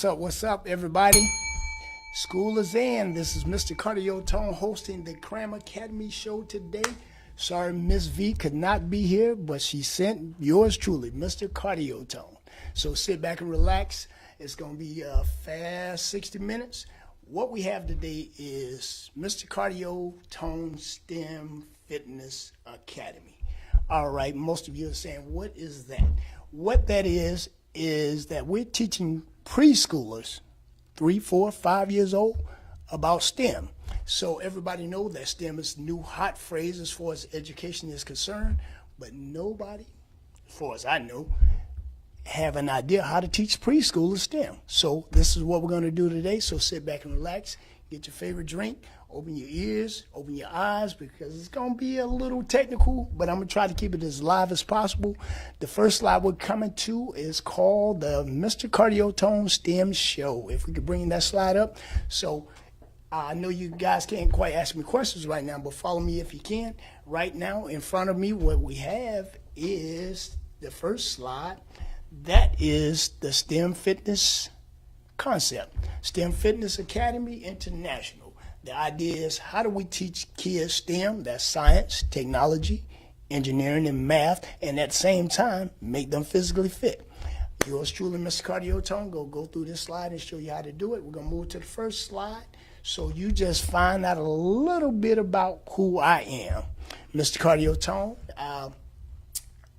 What's up, everybody? School is in. This is Mr. CardioTone hosting the C.R.A.M Academy show today. Sorry, Miss V could not be here, but she sent yours truly, Mr. CardioTone. So sit back and relax. It's going to be a fast 60 minutes. What we have today is Mr. CardioTone STEM Fitness Academy. All right, most of you are saying, what is that? What that is that we're teaching preschoolers, 3, 4, 5 years old, about STEM. So everybody knows that STEM is the new hot phrase as far as education is concerned, but nobody, as far as I know, have an idea how to teach preschoolers STEM. So this is what we're going to do today. So sit back and relax, get your favorite drink, open your ears, open your eyes, because it's going to be a little technical, but I'm going to try to keep it as live as possible. The first slide we're coming to is called the Mr. CardioTone STEM Show. If we could bring that slide up. So I know you guys can't quite ask me questions right now, but follow me if you can. Right now in front of me, what we have is the first slide. That is the STEM Fitness concept. STEM Fitness Academy International. The idea is, how do we teach kids STEM? That's science, technology, engineering, and math, and at the same time, make them physically fit. Yours truly, Mr. CardioTone, go through this slide and show you how to do it. We're going to move to the first slide. So you just find out a little bit about who I am. Mr. CardioTone,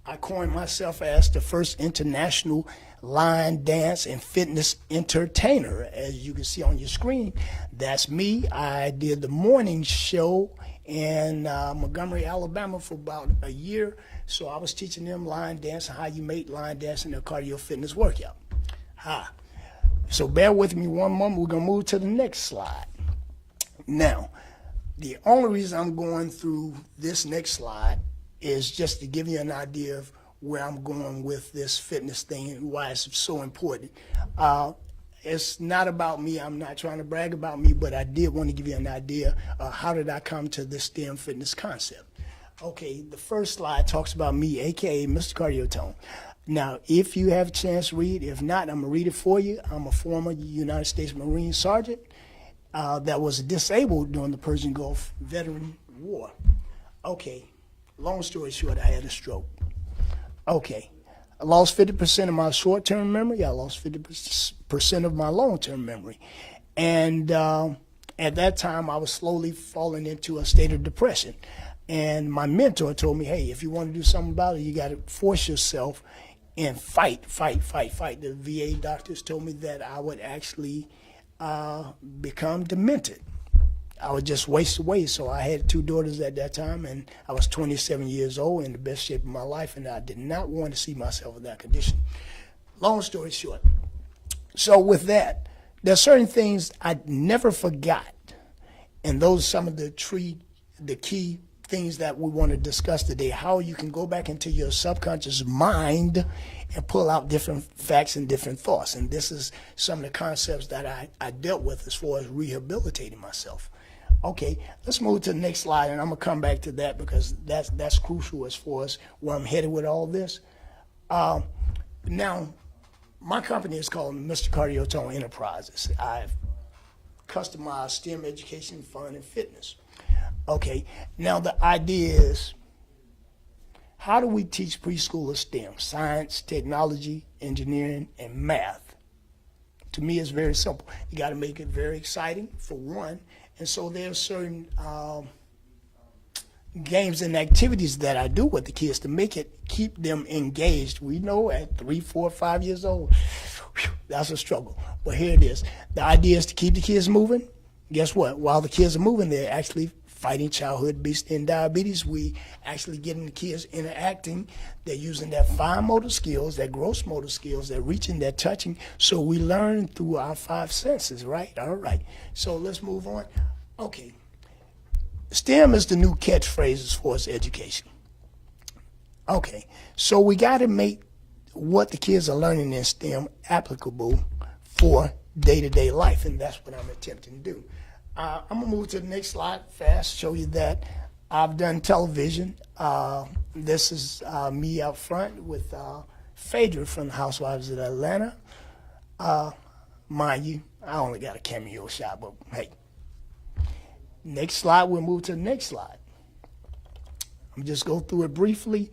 I coined myself as the first international line dance and fitness entertainer. As you can see on your screen, that's me. I did the morning show in Montgomery, Alabama for about a year. So I was teaching them line dance and how you make line dance in a cardio fitness workout. So bear with me one moment. We're going to move to the next slide. Now, the only reason I'm going through this next slide is just to give you an idea of where I'm going with this fitness thing and why it's so important. It's not about me. I'm not trying to brag about me, but I did want to give you an idea of how did I come to this STEM fitness concept. Okay, the first slide talks about me, aka Mr. CardioTone. Now, if you have a chance to read, if not, I'm going to read it for you. I'm a former United States Marine Sergeant that was disabled during the Persian Gulf Veteran War. Okay. Long story short, I had a stroke. Okay. I lost 50% of my short-term memory. I lost 50% of my long-term memory. And at that time, I was slowly falling into a state of depression. And my mentor told me, hey, if you want to do something about it, you got to force yourself and fight. The VA doctors told me that I would actually become demented. I would just waste away. So I had 2 daughters at that time, and I was 27 years old, in the best shape of my life, and I did not want to see myself in that condition. Long story short. So with that, there are certain things I never forgot, and those are some of the key things that we want to discuss today, how you can go back into your subconscious mind and pull out different facts and different thoughts. And this is some of the concepts that I dealt with as far as rehabilitating myself. Okay, let's move to the next slide, and I'm going to come back to that because that's crucial as far as where I'm headed with all this. Now, my company is called Mr. CardioTone Enterprises. I've customized STEM education, fun, and fitness. Okay, now the idea is, how do we teach preschoolers STEM? Science, technology, engineering, and math. To me, it's very simple. You got to make it very exciting, for one. And so there's certain games and activities that I do with the kids to keep them engaged. We know at 3, 4, 5 years old, that's a struggle. But here it is. The idea is to keep the kids moving. Guess what? While the kids are moving, they're actually fighting childhood obesity and diabetes. We actually getting the kids interacting. They're using their fine motor skills, their gross motor skills, they're reaching, they're touching. So we learn through our 5 senses, right? All right. So let's move on. Okay. STEM is the new catchphrase as far as education. Okay. So we got to make what the kids are learning in STEM applicable for day-to-day life, and that's what I'm attempting to do. I'm going to move to the next slide fast, show you that I've done television. This is me out front with Phaedra from the Housewives of Atlanta. Mind you, I only got a cameo shot, but hey. Next slide, we'll move to the next slide. I'm just go through it briefly.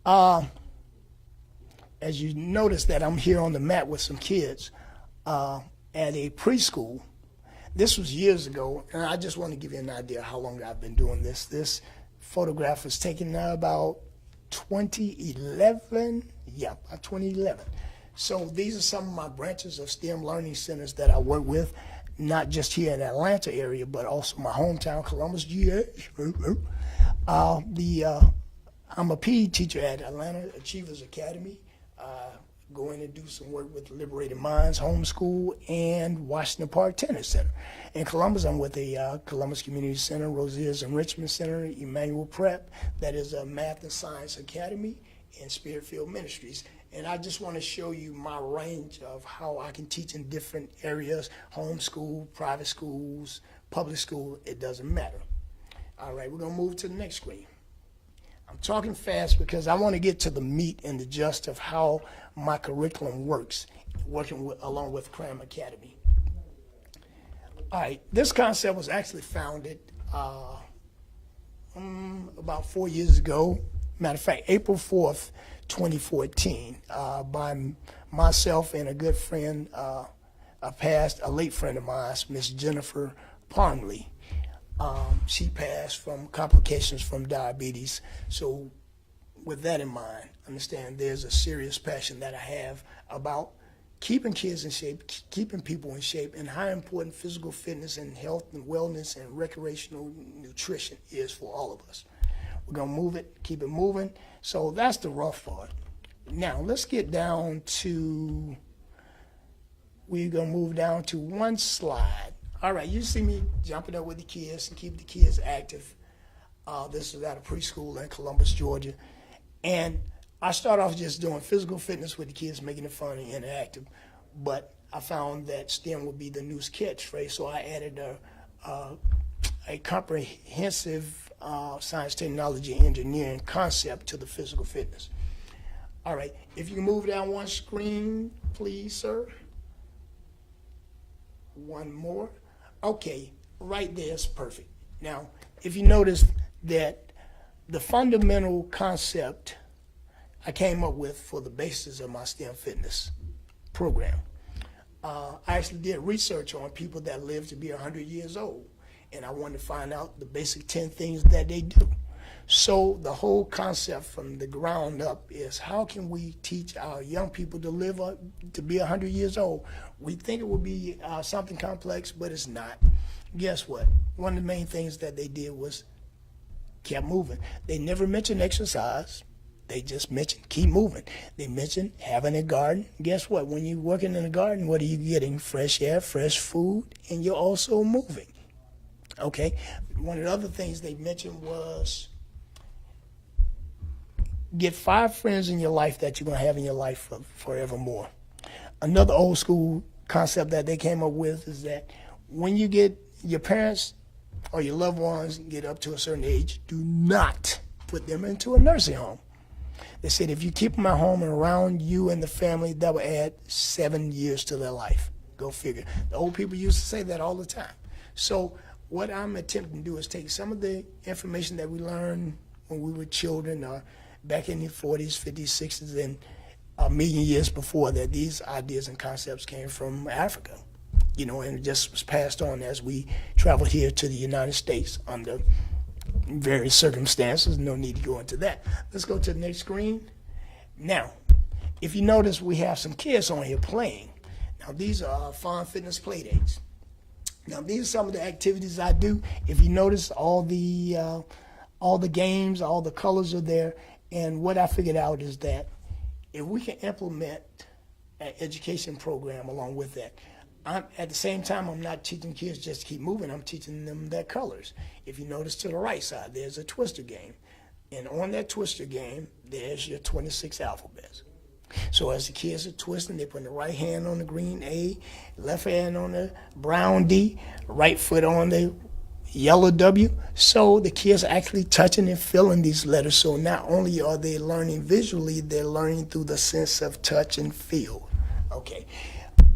As you notice that I'm here on the mat with some kids at a preschool. This was years ago, and I just want to give you an idea how long I've been doing this. This photograph was taken about 2011. Yeah, 2011. So these are some of my branches of STEM learning centers that I work with, not just here in the Atlanta area, but also my hometown, Columbus, GA. I'm a PE teacher at Atlanta Achievers Academy. Going to do some work with Liberated Minds Homeschool and Washington Park Tennis Center. In Columbus, I'm with the Columbus Community Center, Rosier's Enrichment Center, Emmanuel Prep, that is a Math and Science Academy, and Spiritfield Ministries. And I just want to show you my range of how I can teach in different areas, homeschool, private schools, public school, it doesn't matter. All right, we're going to move to the next screen. I'm talking fast because I want to get to the meat and the gist of how my curriculum works, along with C.R.A.M Academy. All right, this concept was actually founded about 4 years ago. Matter of fact, April 4th, 2014, by myself and a good friend, a late friend of mine, Miss Jennifer Parmley. She passed from complications from diabetes. So with that in mind, understand there's a serious passion that I have about keeping kids in shape, keeping people in shape, and how important physical fitness and health and wellness and recreational nutrition is for all of us. We're going to move it, keep it moving. So that's the rough part. Now let's get down to, we're going to move down to one slide. All right, you see me jumping up with the kids and keep the kids active. This is at a preschool in Columbus, Georgia. And I start off just doing physical fitness with the kids, making it fun and interactive. But I found that STEM would be the new catchphrase, so I added a comprehensive science, technology, engineering concept to the physical fitness. All right, if you can move down one screen, please, sir. One more. Okay, right there is perfect. Now, if you notice that the fundamental concept I came up with for the basis of my STEM fitness program, I actually did research on people that live to be 100 years old, and I wanted to find out the basic 10 things that they do. So the whole concept from the ground up is how can we teach our young people to live up to be 100 years old? We think it would be something complex, but it's not. Guess what? One of the main things that they did was kept moving. They never mentioned exercise. They just mentioned keep moving. They mentioned having a garden. Guess what? When you're working in a garden, what are you getting? Fresh air, fresh food, and you're also moving. Okay? One of the other things they mentioned was get 5 friends in your life that you're going to have in your life forevermore. Another old school concept that they came up with is that when you get your parents or your loved ones get up to a certain age, do not put them into a nursing home. They said if you keep them at home and around you and the family, that will add 7 years to their life. Go figure. The old people used to say that all the time. So what I'm attempting to do is take some of the information that we learned when we were children or back in the 40s, 50s, 60s, and a million years before that, these ideas and concepts came from Africa, and it just was passed on as we traveled here to the United States under various circumstances. No need to go into that. Let's go to the next screen. Now, if you notice, we have some kids on here playing. Now, these are fun fitness play dates. Now, these are some of the activities I do. If you notice, all the games, all the colors are there. And what I figured out is that if we can implement an education program along with that, at the same time, I'm not teaching kids just to keep moving. I'm teaching them their colors. If you notice to the right side, there's a twister game. And on that twister game, there's your 26 alphabets. So as the kids are twisting, they put the right hand on the green A, left hand on the brown D, right foot on the yellow W. So the kids are actually touching and feeling these letters. So not only are they learning visually, they're learning through the sense of touch and feel. Okay.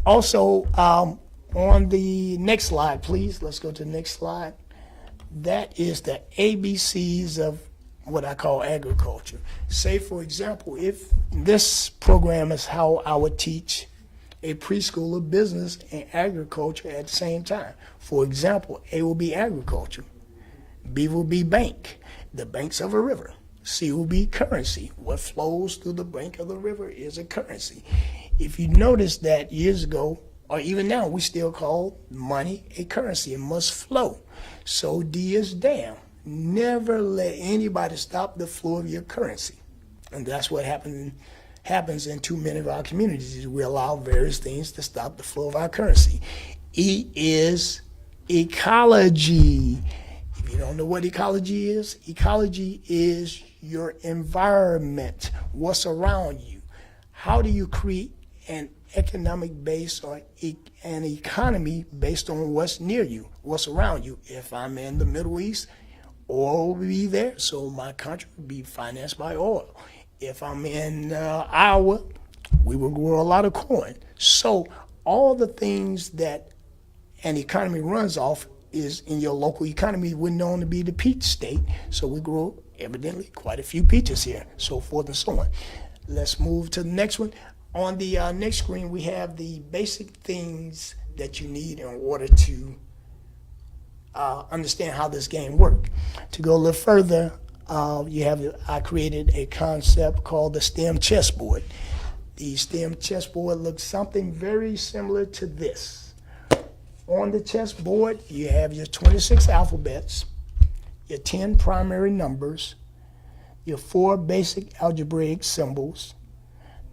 Also, on the next slide, please. Let's go to the next slide. That is the ABCs of what I call agriculture. Say, for example, if this program is how I would teach a preschooler business and agriculture at the same time. For example, A will be agriculture. B will be bank, the banks of a river. C will be currency. What flows through the bank of the river is a currency. If you notice that years ago, or even now, we still call money a currency. It must flow. So D is dam. Never let anybody stop the flow of your currency. And that's what happens in too many of our communities. We allow various things to stop the flow of our currency. E is ecology. If you don't know what ecology is your environment, what's around you. How do you create an economic base or an economy based on what's near you, what's around you? If I'm in the Middle East, oil will be there, so my country will be financed by oil. If I'm in Iowa, we will grow a lot of corn. So all the things that an economy runs off is in your local economy. We're known to be the peach state, so we grow evidently quite a few peaches here, so forth and so on. Let's move to the next one. On the next screen, we have the basic things that you need in order to understand how this game works. To go a little further, I created a concept called the STEM chessboard. The STEM chessboard looks something very similar to this. On the chessboard, you have your 26 alphabets, your 10 primary numbers, your 4 basic algebraic symbols,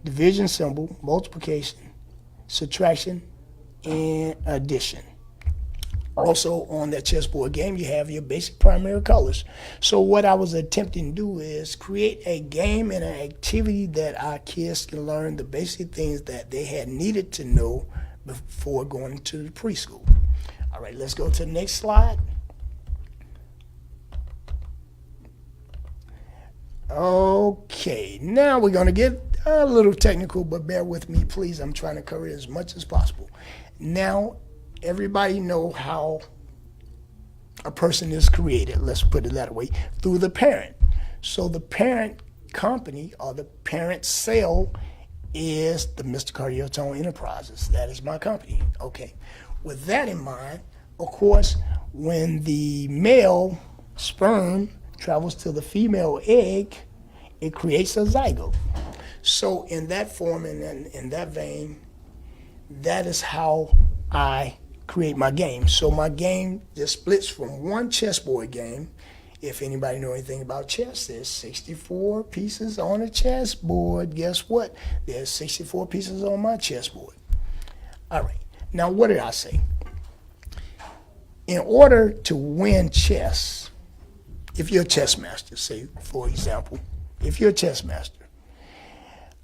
division symbol, multiplication, subtraction, and addition. Also on that chessboard game, you have your basic primary colors. So what I was attempting to do is create a game and an activity that our kids can learn the basic things that they had needed to know before going to the preschool. All right, let's go to the next slide. Okay, now we're going to get a little technical, but bear with me, please. I'm trying to cover it as much as possible. Now, everybody know how a person is created, let's put it that way, through the parent. So the parent company or the parent cell is the Mr.CardioTone Enterprises. That is my company. Okay. With that in mind, of course, when the male sperm travels to the female egg, it creates a zygote. So in that form and in that vein, that is how I create my game. So my game just splits from one chessboard game. If anybody know anything about chess, there's 64 pieces on a chessboard. Guess what? There's 64 pieces on my chessboard. All right. Now, what did I say? In order to win chess, if you're a chess master, say, for example, if you're a chess master,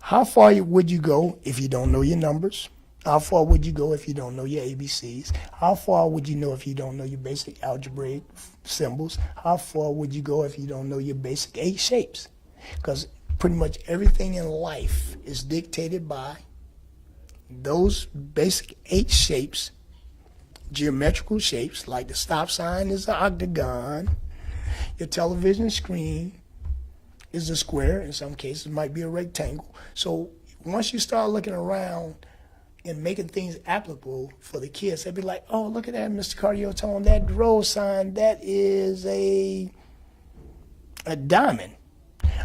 how far would you go if you don't know your numbers? How far would you go if you don't know your ABCs? How far would you know if you don't know your basic algebraic symbols? How far would you go if you don't know your basic 8 shapes? Because pretty much everything in life is dictated by those basic 8 shapes, geometrical shapes, like the stop sign is an octagon, your television screen is a square, in some cases it might be a rectangle. So once you start looking around and making things applicable for the kids, they'd be like, oh, look at that, Mr. CardioTone, that road sign, that is a diamond.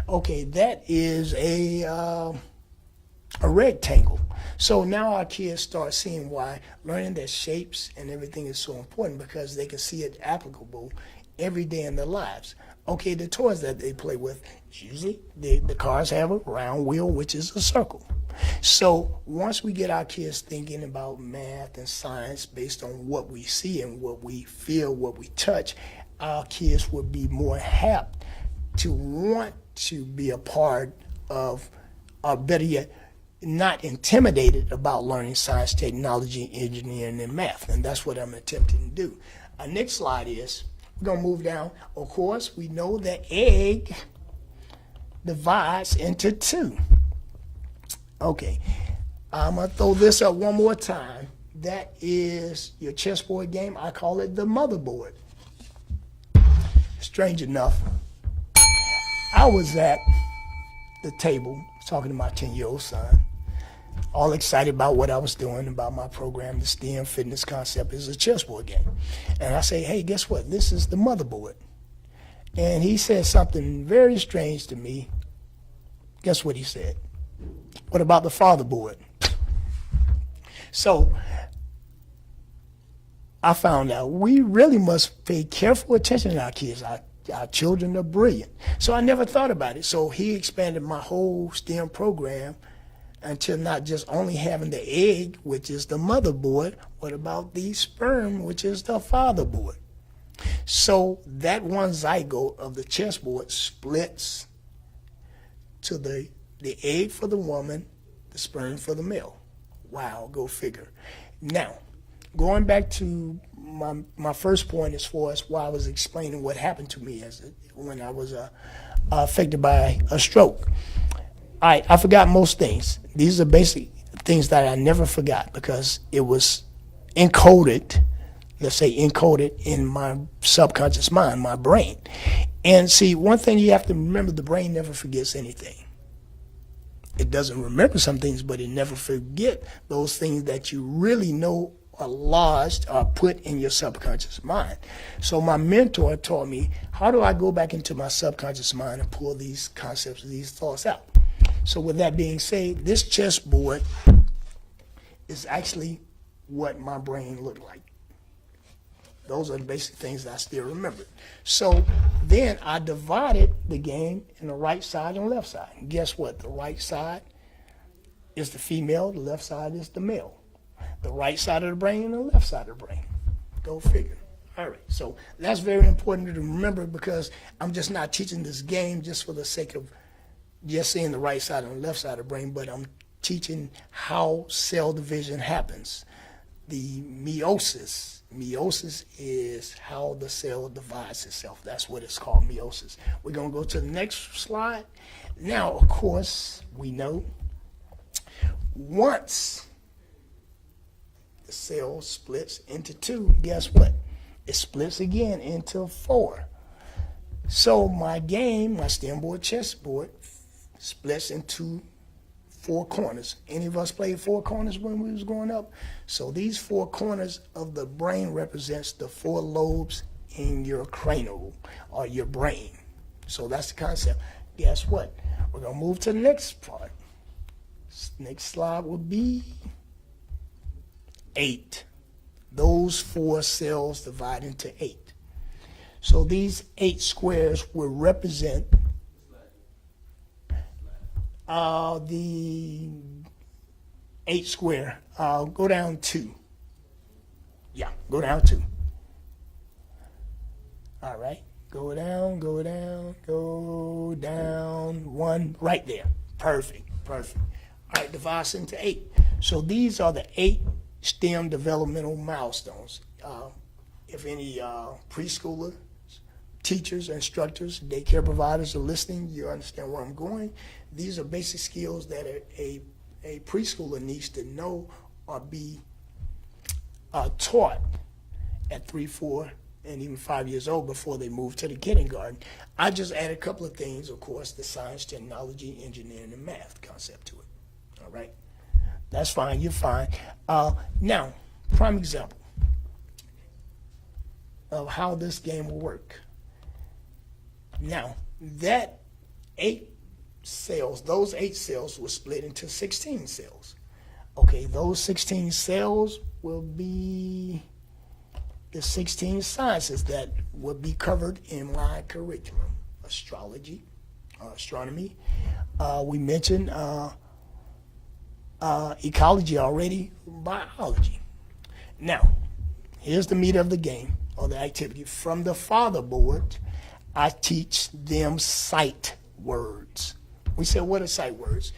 Okay, that is a rectangle. So now our kids start seeing why learning their shapes and everything is so important, because they can see it applicable every day in their lives. Okay, the toys that they play with, usually the cars have a round wheel, which is a circle. So once we get our kids thinking about math and science based on what we see and what we feel, what we touch, our kids would be more apt to want to be a part of, or better yet, not intimidated about learning science, technology, engineering, and math. And that's what I'm attempting to do. Our next slide is, we're going to move down. Of course, we know that egg divides into 2. Okay. I'm going to throw this up one more time. That is your chessboard game. I call it the motherboard. Strange enough, I was at the table talking to my 10-year-old son, all excited about what I was doing, about my program. The STEM fitness concept is a chessboard game. And I say, hey, guess what? This is the motherboard. And he said something very strange to me. Guess what he said? What about the fatherboard? So I found out we really must pay careful attention to our kids. Our children are brilliant. So I never thought about it. So he expanded my whole STEM program until not just only having the egg, which is the motherboard, what about the sperm, which is the fatherboard? So that one zygote of the chessboard splits to the egg for the woman, the sperm for the male. Wow, go figure. Now, going back to my first point as far as why I was explaining what happened to me when I was affected by a stroke. All right, I forgot most things. These are basic things that I never forgot because it was encoded, let's say encoded in my subconscious mind, my brain. And see, one thing you have to remember, the brain never forgets anything. It doesn't remember some things, but it never forget those things that you really know are lodged or put in your subconscious mind. So my mentor taught me, how do I go back into my subconscious mind and pull these concepts, these thoughts out? So with that being said, this chessboard is actually what my brain looked like. Those are the basic things that I still remember. So then I divided the game in the right side and left side. And guess what? The right side is the female, the left side is the male. The right side of the brain and the left side of the brain. Go figure. All right, so that's very important to remember because I'm just not teaching this game just for the sake of just seeing the right side and the left side of the brain, but I'm teaching how cell division happens. The meiosis. Meiosis is how the cell divides itself. That's what it's called, meiosis. We're going to go to the next slide. Now, of course, we know once the cell splits into two, guess what? It splits again into four. So my game, my STEM board chessboard, splits into four corners. Any of us played four corners when we was growing up? So these four corners of the brain represents the four lobes in your cranial or your brain. So that's the concept. Guess what? We're going to move to the next part. Next slide will be 8. Those 4 cells divide into 8. So these 8 squares will represent the 8 square. Go down 2. Yeah, go down 2. All right. Go down, go down, go down. 1 right there. Perfect, perfect. All right, divides into 8. So these are the 8 STEM developmental milestones. If any preschooler, teachers, instructors, daycare providers are listening, you understand where I'm going. These are basic skills that a preschooler needs to know or be taught at 3, 4, and even 5 years old before they move to the kindergarten. I just added a couple of things, of course, the science, technology, engineering, and math concept to it. All right? That's fine. You're fine. Now, prime example of how this game will work. Now, that 8 cells, those 8 cells will split into 16 cells. Okay, those 16 cells will be the 16 sciences that will be covered in my curriculum. Astrology, astronomy. We mentioned ecology already, biology. Now, here's the meat of the game or the activity. From the fatherboard, I teach them sight words. We said, what are sight words?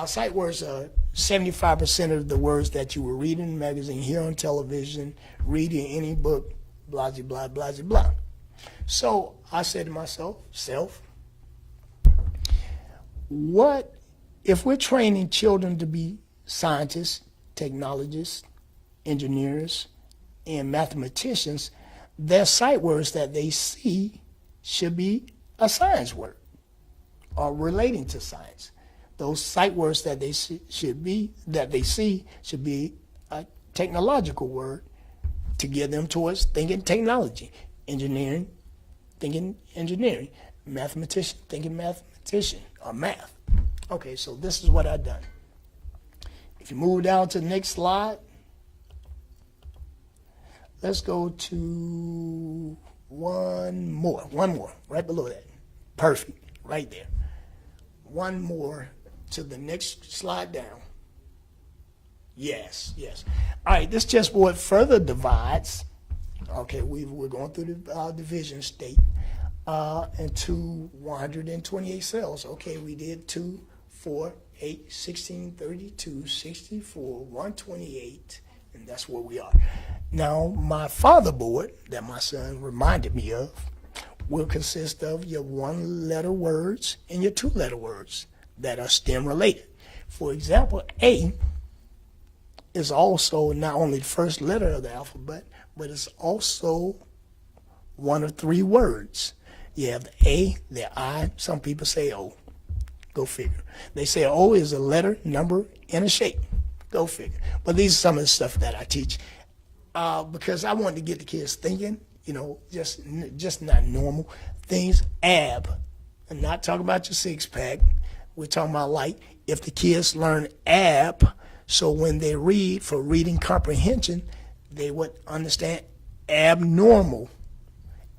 Sight words are 75% of the words that you will read in a magazine, hear on television, read in any book, blah, blah, blah, blah, blah. So I said to myself, what if we're training children to be scientists, technologists, engineers, and mathematicians, their sight words that they see should be a science word or relating to science. Those sight words that they see should be a technological word to gear them towards thinking technology, engineering, thinking engineering, mathematician, thinking mathematician or math. Okay, so this is what I've done. If you move down to the next slide, let's go to one more, right below that. Perfect, right there. One more to the next slide down. Yes. All right, this chessboard further divides. Okay, we're going through the division state into 128 cells. Okay, we did 2, 4, 8, 16, 32, 64, 128, and that's where we are. Now, my father board that my son reminded me of will consist of your one-letter words and your two-letter words that are STEM related. For example, A is also not only the first letter of the alphabet, but it's also one of three words. You have the A, the I, some people say O. Go figure. They say O is a letter, number, and a shape. Go figure. But these are some of the stuff that I teach because I wanted to get the kids thinking, just not normal things. AB. I'm not talking about your six-pack. We're talking about like if the kids learn AB, so when they read for reading comprehension, they would understand abnormal.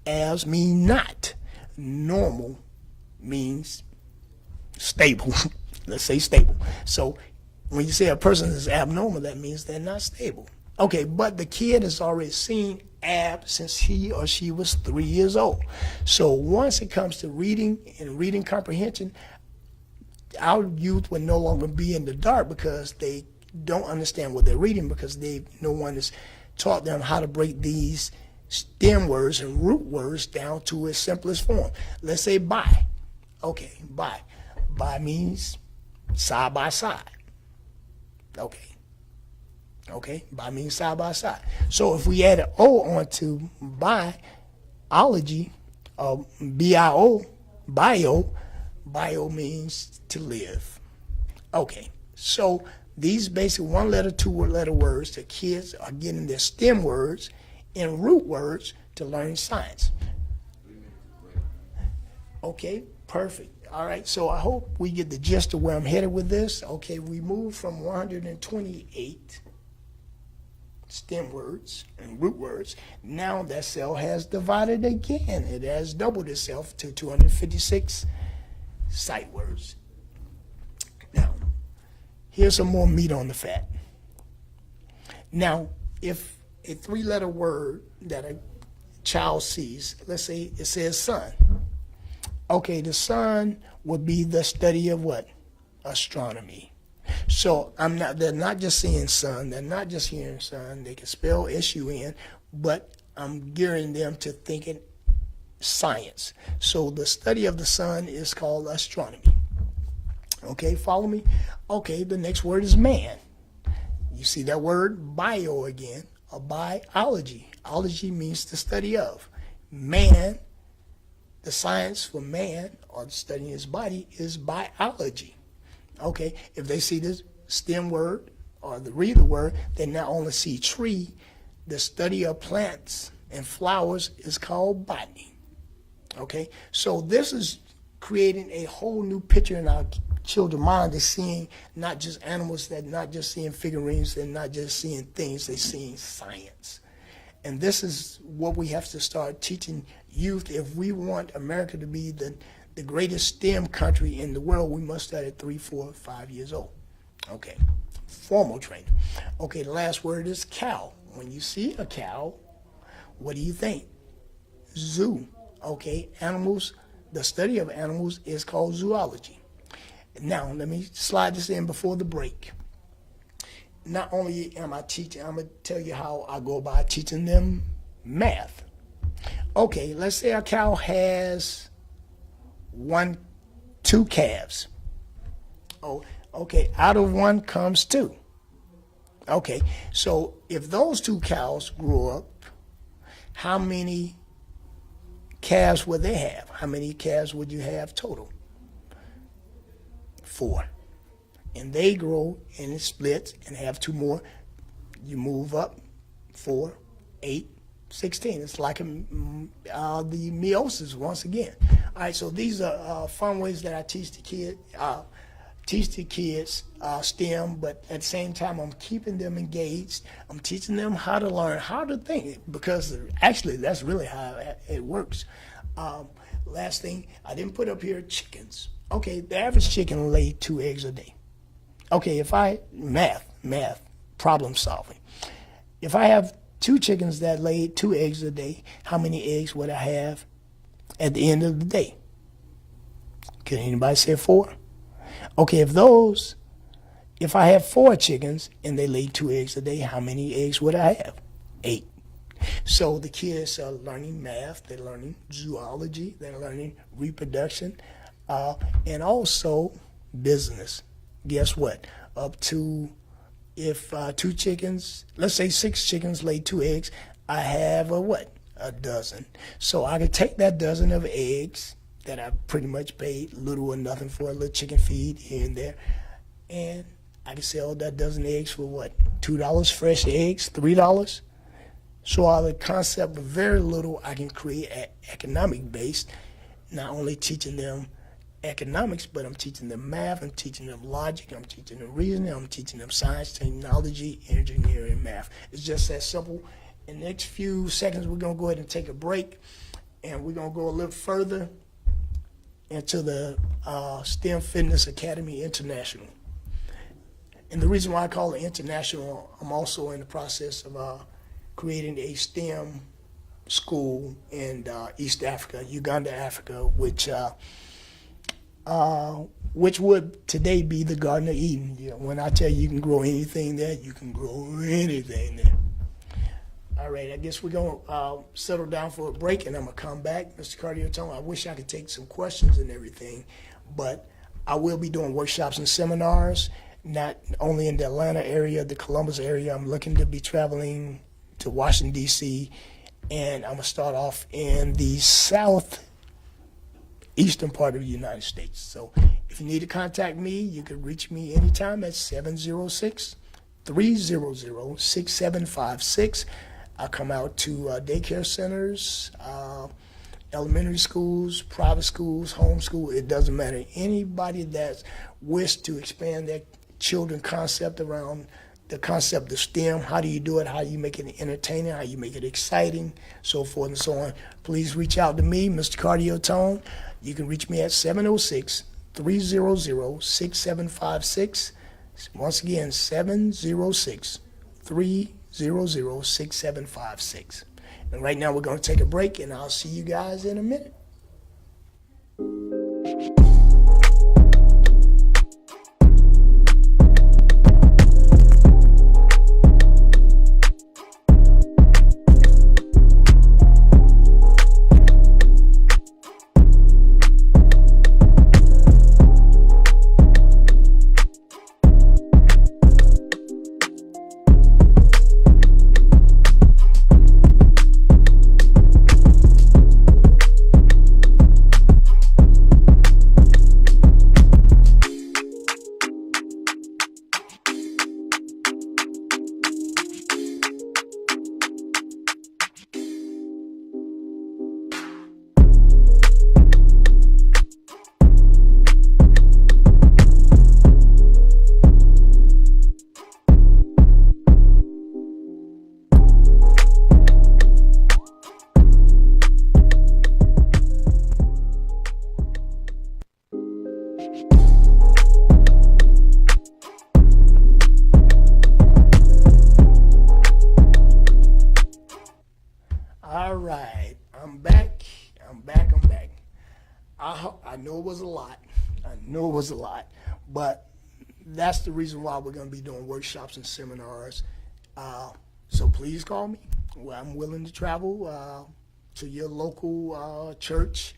Abs mean not. Normal means stable. Let's say stable. So when you say a person is abnormal, that means they're not stable. Okay, but the kid has already seen AB since he or she was 3 years old. So once it comes to reading and reading comprehension, our youth will no longer be in the dark because they don't understand what they're reading because no one has taught them how to break these stem words and root words down to its simplest form. Let's say by. Okay, by. By means side by side. Okay, by means side by side. So if we add an O onto biology, B-I-O, bio means to live. Okay, so these basic one-letter, two-letter words, the kids are getting their STEM words and root words to learn science. Okay, perfect. All right, so I hope we get the gist of where I'm headed with this. Okay, we moved from 128 STEM words and root words. Now that cell has divided again. It has doubled itself to 256 sight words. Now, here's some more meat on the fat. Now, if a three-letter word that a child sees, let's say it says sun. Okay, the sun would be the study of what? Astronomy. So they're not just seeing sun, they're not just hearing sun, they can spell S-U-N, but I'm gearing them to thinking science. So the study of the sun is called astronomy. Okay, follow me? Okay, the next word is man. You see that word bio again, or biology. Ology means the study of. Man, the science for man, or studying his body, is biology. Okay, if they see this STEM word or the read the word, they not only see tree, the study of plants and flowers is called botany. Okay, so this is creating a whole new picture in our children's mind. They're seeing not just animals, they're not just seeing figurines, they're not just seeing things, they're seeing science. And this is what we have to start teaching youth. If we want America to be the greatest STEM country in the world, we must start at 3, 4, 5 years old. Okay, formal training. Okay, the last word is cow. When you see a cow, what do you think? Zoo. Okay, animals, the study of animals is called zoology. Now, let me slide this in before the break. Not only am I teaching, I'm going to tell you how I go about teaching them math. Okay, let's say a cow has 2 calves. Oh, Okay, out of one comes two. Okay, so if those two cows grow up, how many calves would they have? How many calves would you have total? 4. And they grow and it splits and have 2 more. You move up 4, 8, 16. It's like the meiosis once again. All right, so these are fun ways that I teach the kids STEM, but at the same time, I'm keeping them engaged. I'm teaching them how to learn, how to think, because actually that's really how it works. Last thing, I didn't put up here chickens. Okay, the average chicken lay 2 eggs a day. Okay, if I, math, problem solving. If I have 2 chickens that lay 2 eggs a day, how many eggs would I have at the end of the day? Can anybody say 4? Okay, if I have 4 chickens and they lay 2 eggs a day, how many eggs would I have? 8. So the kids are learning math, they're learning zoology, they're learning reproduction, and also business. Guess what? Up to, if 2 chickens, let's say 6 chickens lay 2 eggs, I have a dozen. So I could take that dozen of eggs that I pretty much paid little or nothing for, a little chicken feed here and there, and I can sell that dozen eggs for $2 fresh eggs, $3. So out of the concept of very little, I can create an economic base, not only teaching them economics, but I'm teaching them math, I'm teaching them logic, I'm teaching them reasoning, I'm teaching them science, technology, engineering, math. It's just that simple. In the next few seconds, we're going to go ahead and take a break, and we're going to go a little further into the STEM Fitness Academy International. And the reason why I call it international, I'm also in the process of creating a STEM school in East Africa, Uganda, Africa, which would today be the Garden of Eden. You know, when I tell you you can grow anything there, you can grow anything there. All right, I guess we're going to settle down for a break, and I'm going to come back. Mr. CardioTone, I wish I could take some questions and everything, but I will be doing workshops and seminars, not only in the Atlanta area, the Columbus area. I'm looking to be traveling to Washington, D.C., and I'm going to start off in the southeastern part of the United States. So if you need to contact me, you can reach me anytime at 706-300-6756. I come out to daycare centers, elementary schools, private schools, homeschool. It doesn't matter. Anybody that's wished to expand their children concept around the concept of STEM, how do you do it, how do you make it entertaining, how you make it exciting, so forth and so on, please reach out to me, Mr. CardioTone. You can reach me at 706-300-6756. Once again, 706-300-6756. And right now we're going to take a break, and I'll see you guys in a minute. All right, I'm back. I know it was a lot. But that's the reason why we're going to be doing workshops and seminars. So please call me. Well, I'm willing to travel to your local church,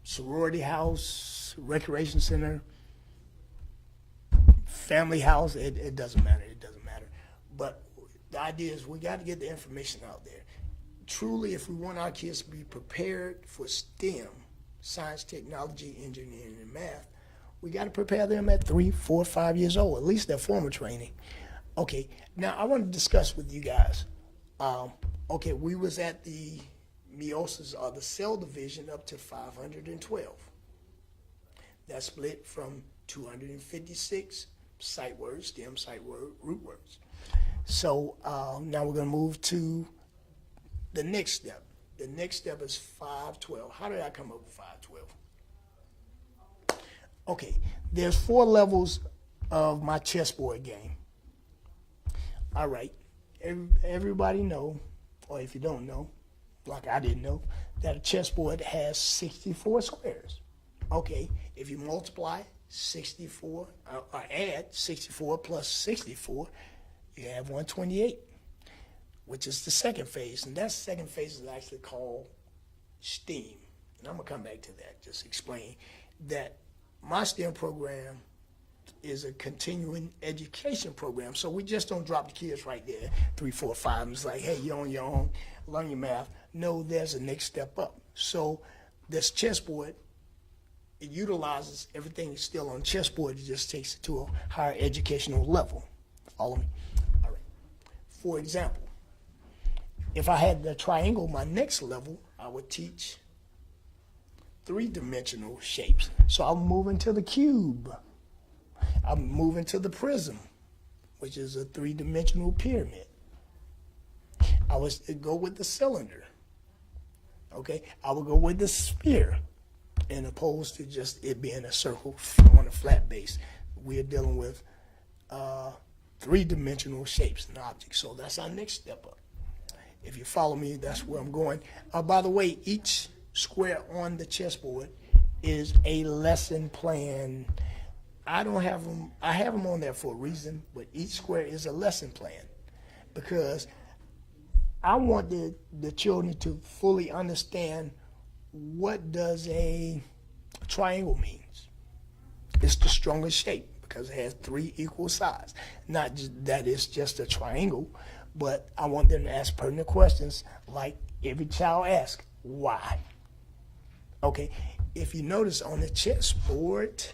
sorority house, recreation center, family house, it doesn't matter. It doesn't matter. But the idea is we got to get the information out there. Truly, if we want our kids to be prepared for STEM, science, technology, engineering, and math, we got to prepare them at 3, 4, 5 years old, at least their formal training. Okay, now I want to discuss with you guys. Okay, we was at the meiosis, or the cell division, up to 512. That's split from 256 sight words, stem, sight word, root words. So now we're going to move to the next step. The next step is 512. How did I come up with 512? Okay, there's 4 levels of my chessboard game. All right, everybody know, or if you don't know, like I didn't know, that a chessboard has 64 squares. Okay, if you multiply 64, or add 64 plus 64, you have 128, which is the second phase. And that second phase is actually called STEAM. And I'm going to come back to that, just explain that my STEM program is a continuing education program. So we just don't drop the kids right there, 3, 4, 5, and it's like, hey, you're on your own, learn your math. No, there's a next step up. So this chessboard, it utilizes everything that's still on chessboard. It just takes it to a higher educational level. Follow me? All right. For example, if I had the triangle, my next level, I would teach 3-dimensional shapes. So I'm moving to the cube. I'm moving to the prism, which is a 3-dimensional pyramid. I would go with the cylinder. Okay, I would go with the sphere, and opposed to just it being a circle on a flat base. We're dealing with 3-dimensional shapes and objects. So that's our next step up. If you follow me, that's where I'm going. By the way, each square on the chessboard is a lesson plan. I don't have them. I have them on there for a reason, but each square is a lesson plan because I want the children to fully understand what does a triangle means. It's the strongest shape because it has 3 equal sides. Not just that it's just a triangle, but I want them to ask pertinent questions like every child asks, why? Okay, if you notice on the chessboard,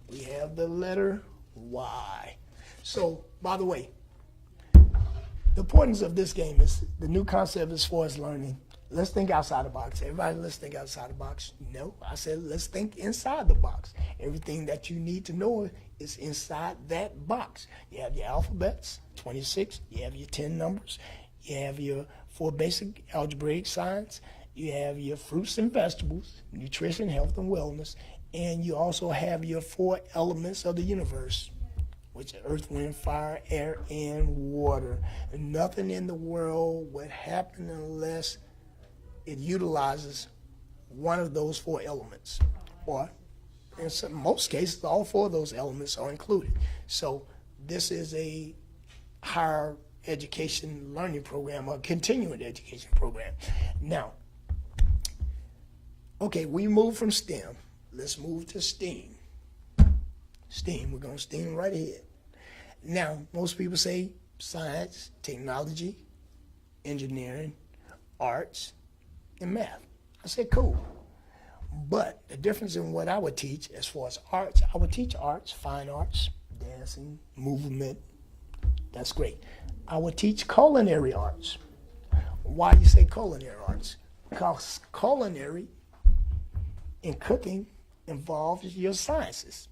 we have the letter Y. So, by the way, the importance of this game is the new concept as far as learning. Let's think outside the box. Everybody, let's think outside the box. No, I said let's think inside the box. Everything that you need to know is inside that box. You have your alphabets, 26. You have your 10 numbers. You have your 4 basic algebraic signs. You have your fruits and vegetables, nutrition, health, and wellness. And you also have your 4 elements of the universe, which are earth, wind, fire, air, and water. And nothing in the world would happen unless it utilizes one of those 4 elements. Or in most cases, all 4 of those elements are included. So this is a higher education learning program, or continuing education program. Now, okay, we move from STEM. Let's move to STEAM. STEAM, we're going to STEAM right ahead. Now, most people say science, technology, engineering, arts, and math. I said, cool. But the difference in what I would teach as far as arts, I would teach arts, fine arts, dancing, movement. That's great. I would teach culinary arts. Why do you say culinary arts? Because culinary in cooking involves your sciences.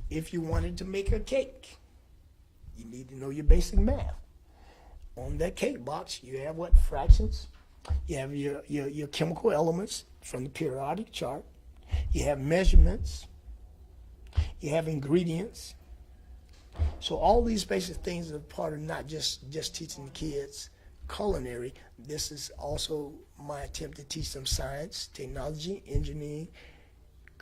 If you wanted to make a cake, you need to know your basic math. On that cake box, you have what? Fractions. You have your chemical elements from the periodic chart. You have measurements. You have ingredients. So all these basic things are part of not just teaching the kids culinary. This is also my attempt to teach them science, technology, engineering,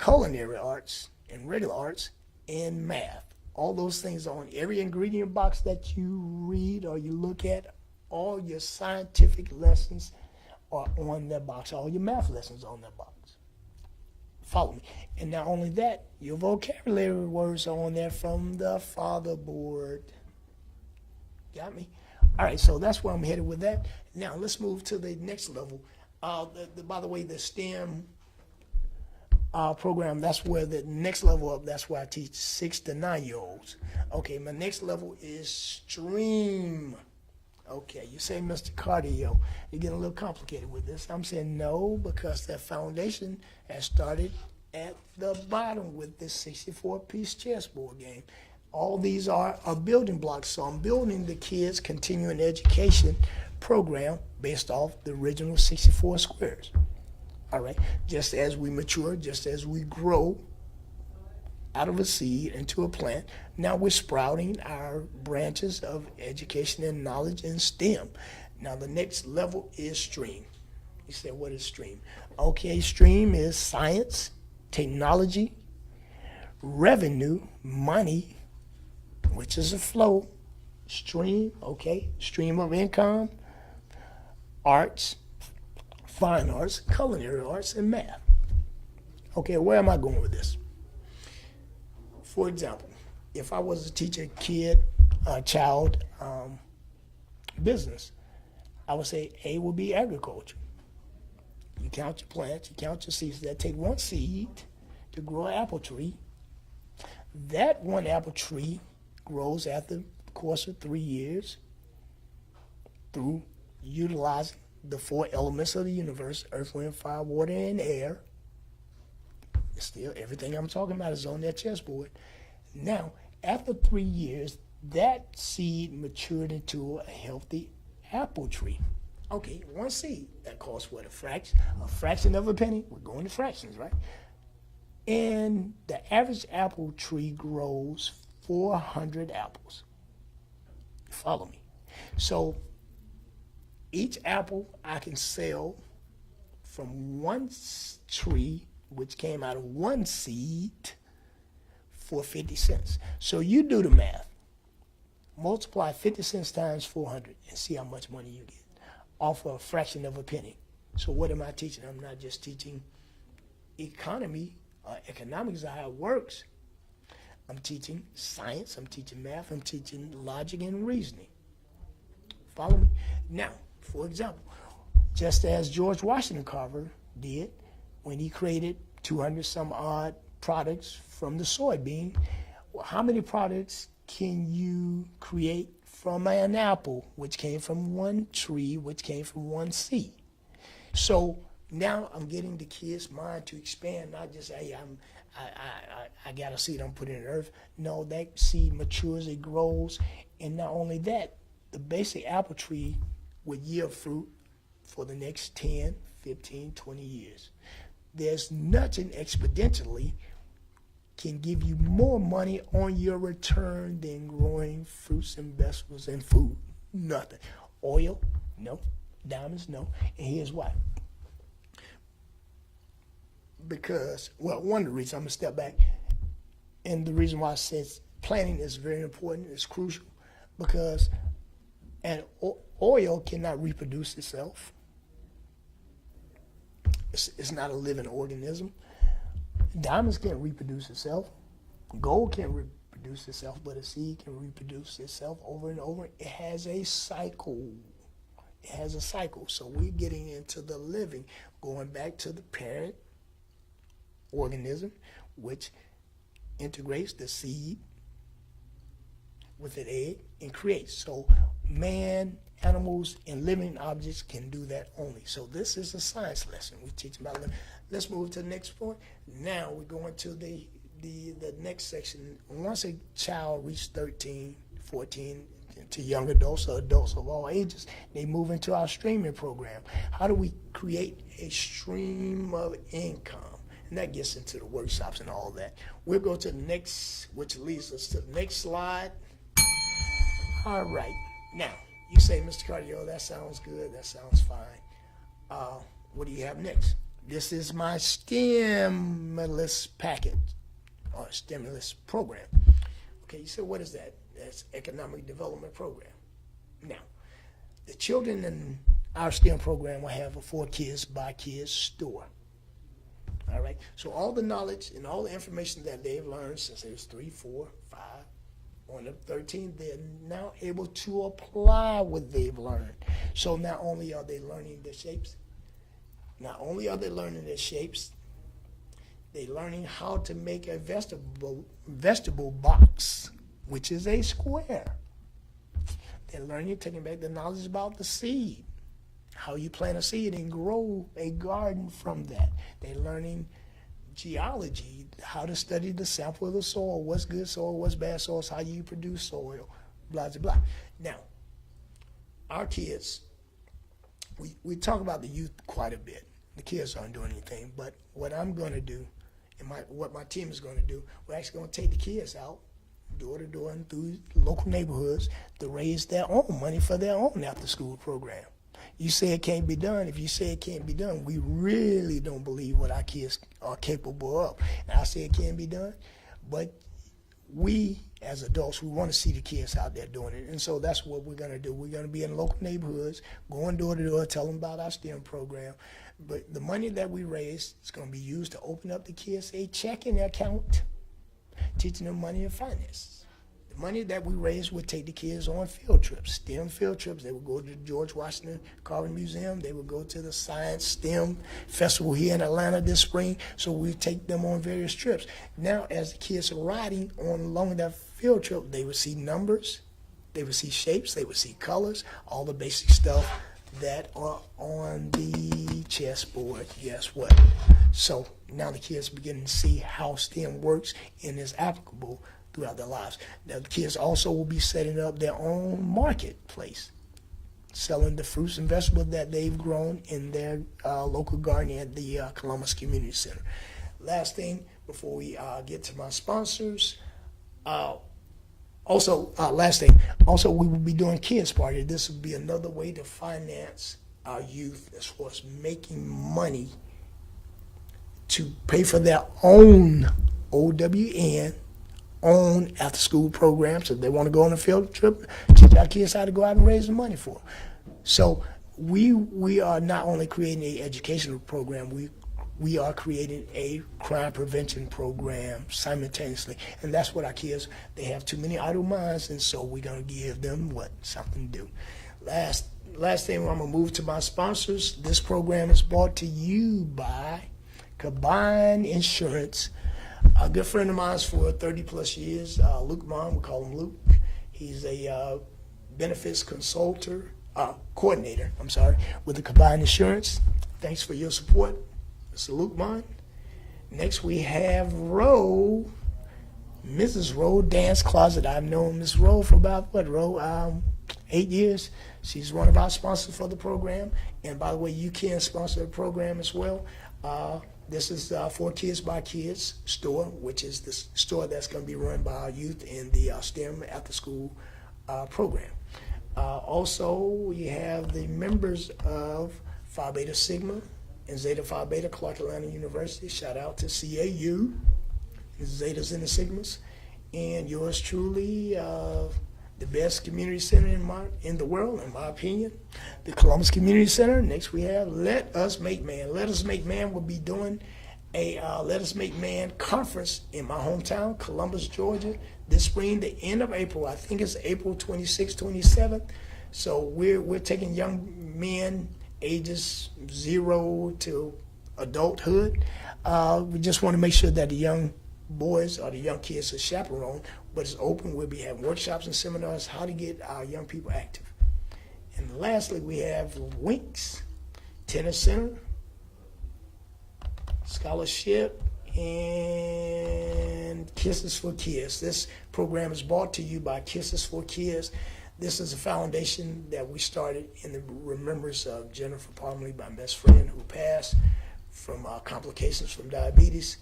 culinary arts, and regular arts, and math. All those things are on every ingredient box that you read or you look at. All your scientific lessons are on that box. All your math lessons are on that box. Follow me. And not only that, your vocabulary words are on there from the fatherboard. Got me? All right, so that's where I'm headed with that. Now, let's move to the next level. By the way, the STEM program, that's where the next level up, that's where I teach 6 to 9-year-olds. Okay, my next level is STREAM. Okay, you say, Mr. Cardio, you're getting a little complicated with this. I'm saying no, because that foundation has started at the bottom with this 64-piece chessboard game. All these are building blocks, so I'm building the kids' continuing education program based off the original 64 squares. All right, just as we mature, just as we grow out of a seed into a plant, now we're sprouting our branches of education and knowledge in STEM. Now the next level is STREAM. You said, what is STREAM? Okay, STREAM is science, technology, revenue, money, which is a flow, stream, okay, stream of income, arts, fine arts, culinary arts, and math. Okay, where am I going with this? For example, if I was to teach a child business, I would say A would be agriculture. You count your plants, you count your seeds. That take one seed to grow an apple tree. That one apple tree grows after the course of 3 years through utilizing the 4 elements of the universe: earth, wind, fire, water, and air. Still, everything I'm talking about is on that chessboard. Now, after 3 years, that seed matured into a healthy apple tree. Okay, one seed, that costs what, a fraction of a penny? We're going to fractions, right? And the average apple tree grows 400 apples. Follow me. So each apple I can sell from one tree, which came out of one seed, for 50 cents. So you do the math. Multiply 50 cents times 400 and see how much money you get off of a fraction of a penny. So what am I teaching? I'm not just teaching economy, economics of how it works. I'm teaching science, I'm teaching math, I'm teaching logic and reasoning. Follow me? Now, for example, just as George Washington Carver did when he created 200 some odd products from the soybean, well, how many products can you create from an apple, which came from one tree, which came from one seed? So now I'm getting the kids' mind to expand, not just, hey, I got a seed I'm putting in the earth. No, that seed matures, it grows, and not only that, the basic apple tree would yield fruit for the next 10, 15, 20 years. There's nothing exponentially can give you more money on your return than growing fruits and vegetables and food. Nothing. Oil, no. Diamonds, no. And here's why. Because, well, one of the reasons, I'm going to step back, and the reason why I said planting is very important, it's crucial, because oil cannot reproduce itself. It's not a living organism. Diamonds can't reproduce itself. Gold can't reproduce itself, but a seed can reproduce itself over and over. It has a cycle. It has a cycle. So we're getting into the living, going back to the parent organism, which integrates the seed with an egg and creates. So man, animals, and living objects can do that only. So this is a science lesson. We teach about living. Let's move to the next point. Now we're going to the next section. Once a child reaches 13, 14, to young adults or adults of all ages, they move into our streaming program. How do we create a stream of income? And that gets into the workshops and all that. We'll go to the next, which leads us to the next slide. All right. Now, you say, Mr. Cardio, that sounds good. That sounds fine. What do you have next? This is my stimulus package or stimulus program. Okay, you said, what is that? That's economic development program. Now, the children in our STEM program will have a For Kids by Kids store. All right. Okay, so all the knowledge and all the information that they've learned since they was 3, 4, 5, on up 13, they're now able to apply what they've learned. So not only are they learning the shapes, they're learning how to make a vegetable box, which is a square. They're learning, taking back the knowledge about the seed, how you plant a seed and grow a garden from that. They're learning geology, how to study the sample of the soil, what's good soil, what's bad soil, how you produce soil, blah, blah, blah. Now, our kids, we talk about the youth quite a bit. The kids aren't doing anything, but what I'm going to do, and what my team is going to do, we're actually going to take the kids out, door to door and through local neighborhoods to raise their own money for their own after-school program. You say it can't be done. If you say it can't be done, we really don't believe what our kids are capable of. And I say it can be done, but we as adults, we want to see the kids out there doing it. And so that's what we're going to do. We're going to be in local neighborhoods, going door to door, tell them about our STEM program. But the money that we raise is going to be used to open up the kids a checking account, teaching them money and finances. Money that we raise would take the kids on field trips, STEM field trips. They would go to the George Washington Carver Museum. They would go to the Science STEM Festival here in Atlanta this spring. So we take them on various trips. Now, as the kids are riding along that field trip, they would see numbers, they would see shapes, they would see colors, all the basic stuff that are on the chessboard. Guess what? So now the kids begin to see how STEM works and is applicable throughout their lives. Now, the kids also will be setting up their own marketplace, selling the fruits and vegetables that they've grown in their local garden at the Columbus Community Center. Last thing before we get to my sponsors, also we will be doing kids party. This will be another way to finance our youth as far as making money to pay for their own OWN, own after-school programs. If they want to go on a field trip, teach our kids how to go out and raise the money for them. So we are not only creating an educational program, we are creating a crime prevention program simultaneously. And that's what our kids, they have too many idle minds, and so we're going to give them something to do. Last thing, I'm going to move to my sponsors. This program is brought to you by Combine Insurance. A good friend of mine for 30 plus years, Luke Mon, we call him Luke. He's a benefits coordinator, with the Combine Insurance. Thanks for your support, Mr. Luke Mon. Next we have Roe, Mrs. Roe Dance Closet. I've known Miss Roe for about, 8 years. She's one of our sponsors for the program. And by the way, you can sponsor the program as well. This is for Kids by Kids store, which is the store that's going to be run by our youth in the STEM after-school program. Also, we have the members of Phi Beta Sigma and Zeta Phi Beta, Clark Atlanta University. Shout out to CAU, Zetas and the Sigmas. And yours truly, the best community center in the world, in my opinion, the Columbus Community Center. Next we have Let Us Make Man. Let Us Make Man will be doing a Let Us Make Man conference in my hometown, Columbus, Georgia, this spring, the end of April. I think it's April 26th, 27th. So we're taking young men ages 0 to adulthood. We just want to make sure that the young boys or the young kids are chaperoned, but it's open. We'll be having workshops and seminars how to get our young people active. And lastly, we have Winks Tennis Center, scholarship, and Kisses for Kids. This program is brought to you by Kisses for Kids. This is a foundation that we started in the remembrance of Jennifer Parmley, my best friend, who passed from complications from diabetes.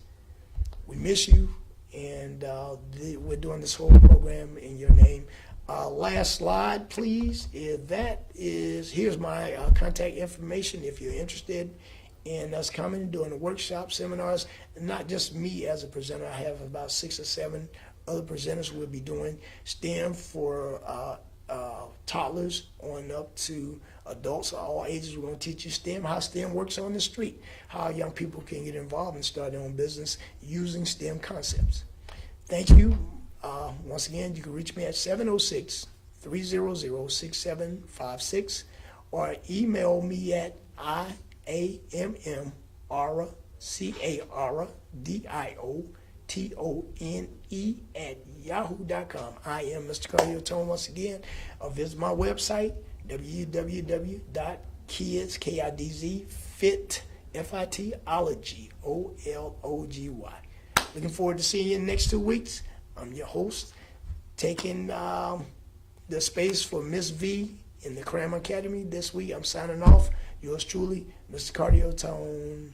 We miss you, and we're doing this whole program in your name. Last slide, please. Here's my contact information if you're interested in us coming and doing the workshops, seminars, and not just me as a presenter. I have about 6 or 7 other presenters we'll be doing STEM for toddlers on up to adults of all ages. We're going to teach you STEM, how STEM works on the street, how young people can get involved and start their own business using STEM concepts. Thank you. Once again, you can reach me at 706-300-6756 or email me at IAMMRCARDIOTONE at yahoo.com. Once again. Visit my website, www.kidsfitology. Looking forward to seeing you in the next 2 weeks. I'm your host, taking the space for Miss V in the C.R.A.M Academy this week. I'm signing off. Yours truly, Mr. CardioTone.